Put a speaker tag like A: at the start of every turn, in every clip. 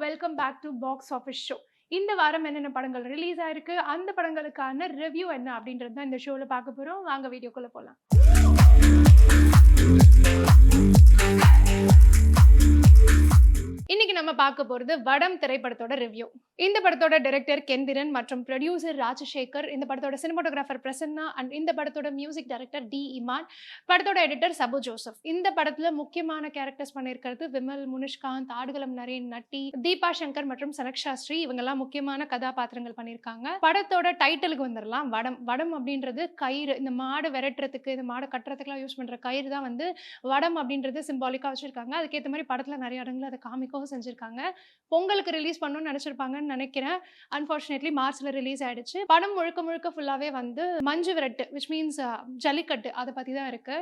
A: Welcome back to box office show. இந்த வாரம் என்னென்ன படங்கள் ரிலீஸ் ஆயிருக்கு, அந்த படங்களுக்கான ரிவ்யூ என்ன அப்படின்றது தான் இந்த ஷோல பார்க்க போறோம். வாங்க வீடியோக்குள்ள போலாம். இன்னைக்கு நம்ம பார்க்க போறது வடம் திரைப்படத்தோட ரிவ்யூ. இந்த படத்தோட டைரக்டர் கெந்திரன் மற்றும் ப்ரொடியூசர் ராஜசேகர், இந்த படத்தோட சினிமாட்டோகிராஃபர் பிரசன்னா அண்ட் இந்த படத்தோட மியூசிக் டைரக்டர் டி இமான், படத்தோட எடிட்டர் சபு ஜோசப். இந்த படத்துல முக்கியமான கேரக்டர்ஸ் பண்ணியிருக்கிறது விமல், முனிஷ்காந்த், ஆடுகளம் நரேன், நட்டி, தீபா சங்கர் மற்றும் சனக்ஷா ஸ்ரீ. இவங்கெல்லாம் முக்கியமான கதாபாத்திரங்கள் பண்ணியிருக்காங்க. படத்தோட டைட்டிலுக்கு வந்துடலாம். வடம். வடம் அப்படின்றது கயிறு. இந்த மாடு விரட்டுறதுக்கு, இந்த மாடு கட்டுறதுக்குலாம் யூஸ் பண்ற கயிறு தான் வந்து வடம் அப்படின்றது சிம்பாலிக்கா வச்சிருக்காங்க. அதுக்கேற்ற மாதிரி படத்துல நிறைய இடங்கள் அதை காமிக்கவும் செஞ்சிருக்காங்க. பொங்கலுக்கு ரிலீஸ் பண்ணணும்னு நினைச்சிருப்பாங்கன்னு நினைக்கிறேன். அன்பார்ச்சுனேட்லி மார்ச்ல ரிலீஸ் ஆயிடுச்சு. படம் முழுக்க முழுக்க ஃபுல்லாவே வந்து மஞ்சு விரட்டு, விச் மீன்ஸ் ஜல்லிக்கட்டு, அதை பத்தி தான் இருக்கு.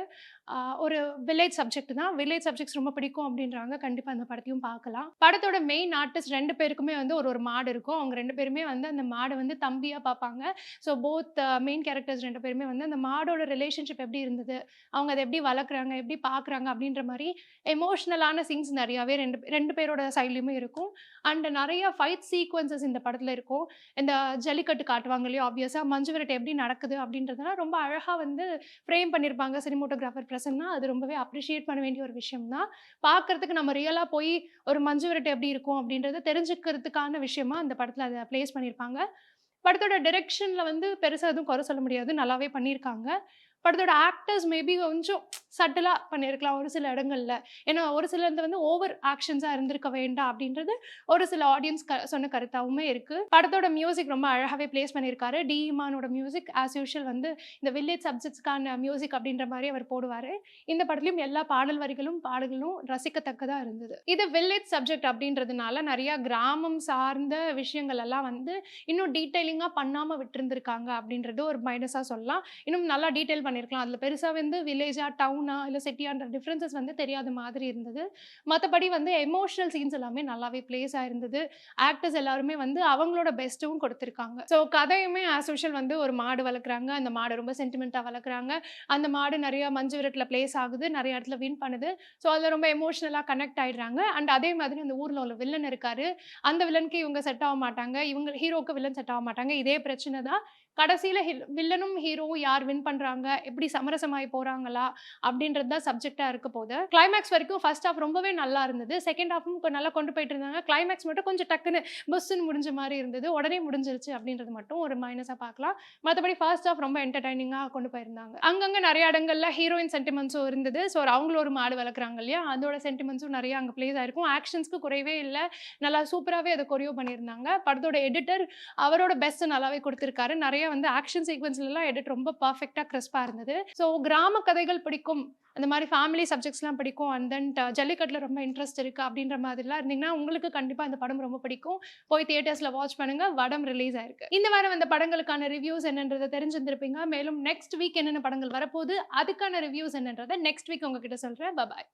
A: ஒரு வில்லேஜ் சப்ஜெக்ட் தான். வில்லேஜ் சப்ஜெக்ட்ஸ் ரொம்ப பிடிக்கும் அப்படின்றாங்க. கண்டிப்பா அந்த படத்தையும் பார்க்கலாம். படத்தோட மெயின் ஆர்டிஸ்ட் ரெண்டு பேருக்குமே வந்து ஒரு மாடு இருக்கும். அவங்க ரெண்டு பேருமே வந்து அந்த மாடை வந்து தம்பியா பார்ப்பாங்க. ஸோ போத் மெயின் கேரக்டர்ஸ் ரெண்டு பேருமே வந்து அந்த மாடோட ரிலேஷன்ஷிப் எப்படி இருந்தது, அவங்க அதை எப்படி வளர்க்குறாங்க, எப்படி பார்க்குறாங்க அப்படின்ற மாதிரி எமோஷனலான சீன்ஸ் நிறையாவே ரெண்டு பேரோட சைட்லையுமே இருக்கும். அண்ட் நிறைய ஃபைட் சீக்வன்சஸ் இந்த படத்தில் இருக்கும். இந்த ஜல்லிக்கட்டு காட்டுவாங்க இல்லையா, ஆப்வியஸாக மஞ்சு விரட்டு எப்படி நடக்குது அப்படின்றதெல்லாம் ரொம்ப அழகாக வந்து ஃப்ரேம் பண்ணியிருப்பாங்க சினிமோட்டோகிராஃபர் பிரசன்னா. அது ரொம்பவே அப்ரிஷியேட் பண்ண வேண்டிய ஒரு விஷயம் தான். பார்க்கறதுக்கு நம்ம ரியலாக போய் ஒரு மஞ்சு விரட்டு எப்படி இருக்கும் அப்படின்றத தெரிஞ்சுக்கிறதுக்கான விஷயமா அந்த படத்தில் அதை ப்ளேஸ் பண்ணியிருப்பாங்க. படத்தோட டைரக்ஷனில் வந்து பெருசாக எதுவும் குறை சொல்ல முடியாது, நல்லாவே பண்ணியிருக்காங்க. படத்தோட ஆக்டர்ஸ் மேபி கொஞ்சம் சட்டிலாக பண்ணியிருக்கலாம் ஒரு சில இடங்கள்ல. ஏன்னா ஒரு சிலது வந்து ஓவர் ஆக்ஷன்ஸாக இருந்திருக்க வேண்டாம் அப்படின்றது ஒரு சில ஆடியன்ஸ் சொன்ன கருத்தாவுமே இருக்கு. படத்தோட மியூசிக் ரொம்ப அழகாகவே பிளேஸ் பண்ணியிருக்காரு. டி இமானோட மியூசிக் ஆஸ் யூஷுவல் வந்து இந்த வில்லேஜ் சப்ஜெக்ட்ஸ்க்கான மியூசிக் அப்படின்ற மாதிரி அவர் போடுவார். இந்த படத்துலையும் எல்லா பாடல்களும் ரசிக்கத்தக்கதாக இருந்தது. இது வில்லேஜ் சப்ஜெக்ட் அப்படின்றதுனால நிறைய கிராமம் சார்ந்த விஷயங்கள் எல்லாம் வந்து இன்னும் டீட்டெயிலிங்காக பண்ணாமல் விட்டுருந்துருக்காங்க அப்படின்றது ஒரு மைனஸாக சொல்லலாம். இன்னும் நல்லா டீட்டெயில் பண்ணியிருக்கலாம். அதில் பெருசாக வந்து வில்லேஜா டவுனா இல்லை சிட்டியான்ற டிஃப்ரென்சஸ் வந்து தெரியாத மாதிரி இருந்தது. மற்றபடி வந்து எமோஷனல் சீன்ஸ் எல்லாமே நல்லாவே பிளேஸ் ஆயிருந்தது. ஆக்டர்ஸ் எல்லாருமே வந்து அவங்களோட பெஸ்ட்டும் கொடுத்துருக்காங்க. ஸோ கதையுமே ஆஸ் யூஷுவல் வந்து ஒரு மாடு வளர்க்குறாங்க. அந்த மாடு ரொம்ப சென்டிமெண்ட்டாக வளர்க்குறாங்க. அந்த மாடு நிறைய மஞ்சு விரட்டில் பிளேஸ் ஆகுது, நிறைய இடத்துல வின் பண்ணுது. ஸோ அதில் ரொம்ப எமோஷனலாக கனெக்ட் ஆகிடுறாங்க. அண்ட் அதே மாதிரி அந்த ஊரில் உள்ள வில்லன் இருக்காரு. அந்த வில்லனுக்கு இவங்க செட் ஆக மாட்டாங்க, இவங்க ஹீரோக்கு வில்லன் செட் ஆக மாட்டாங்க. இதே பிரச்சனை தான். கடைசியில் வில்லனும் ஹீரோவும் யார் வின் பண்ணுறாங்க, எப்படி சமரசமாகி போகிறாங்களா அப்படின்றது தான் சப்ஜெக்டாக இருக்க போது. கிளைமேக்ஸ் வரைக்கும் ஃபர்ஸ்ட் ஹாஃப் ரொம்பவே நல்லா இருந்தது. செகண்ட் ஹாஃபும் நல்லா கொண்டு போயிட்டு இருந்தாங்க. கிளைமேக்ஸ் மட்டும் கொஞ்சம் டக்குன்னு புஸ்ன்னு முடிஞ்ச மாதிரி இருந்தது. உடனே முடிஞ்சிருச்சு அப்படின்றது மட்டும் ஒரு மைனஸாக பார்க்கலாம். மற்றபடி ஃபர்ஸ்ட் ஹாஃப் ரொம்ப என்டர்டைனிங்காக கொண்டு போயிருந்தாங்க. அங்கங்கே நிறைய இடங்கள்ல ஹீரோயின் சென்டிமெண்ட்ஸும் இருந்தது. ஸோ அவங்களும் ஒரு மாடு வளர்க்குறாங்க இல்லையா, அதோட சென்டிமெண்ட்ஸும் நிறைய அங்கே பிளேஸ் ஆயிருக்கும். ஆக்ஷன்ஸ்க்கு குறைவே இல்லை, நல்லா சூப்பராகவே அதை கொரியோ பண்ணியிருந்தாங்க. படத்தோட எடிட்டர் அவரோட பெஸ்ட் நல்லாவே கொடுத்துருக்காரு. நிறைய வந்து ஆக்ஷன் சீக்வன்ஸ்லாம் எடிட் ரொம்ப பர்ஃபெக்டாக கிறிஸ்பாக இருந்தது. ஸோ கிராம கதைகள் பிடிக்கும், அந்த மாதிரி ஃபேமிலி சப்ஜெக்ட்ஸ்லாம் பிடிக்கும், அண்ட் தென் ஜல்லிக்கட்டில் ரொம்ப இன்ட்ரெஸ்ட் இருக்குது அப்படின்ற மாதிரிலாம் இருந்தீங்கன்னா உங்களுக்கு கண்டிப்பாக அந்த படம் ரொம்ப பிடிக்கும். போய் தியேட்டர்ஸில் வாட்ச் பண்ணுங்க. வடம் ரிலீஸ் ஆயிருக்கு. இந்த வாரம் அந்த படங்களுக்கான ரிவ்யூஸ் என்னன்றதை தெரிஞ்சிருந்திருப்பீங்க. மேலும் நெக்ஸ்ட் வீக் என்னென்ன படங்கள் வரப்போகுது, அதுக்கான ரிவ்யூஸ் என்னன்றதை நெக்ஸ்ட் வீக் உங்ககிட்ட சொல்கிறேன். பாய்.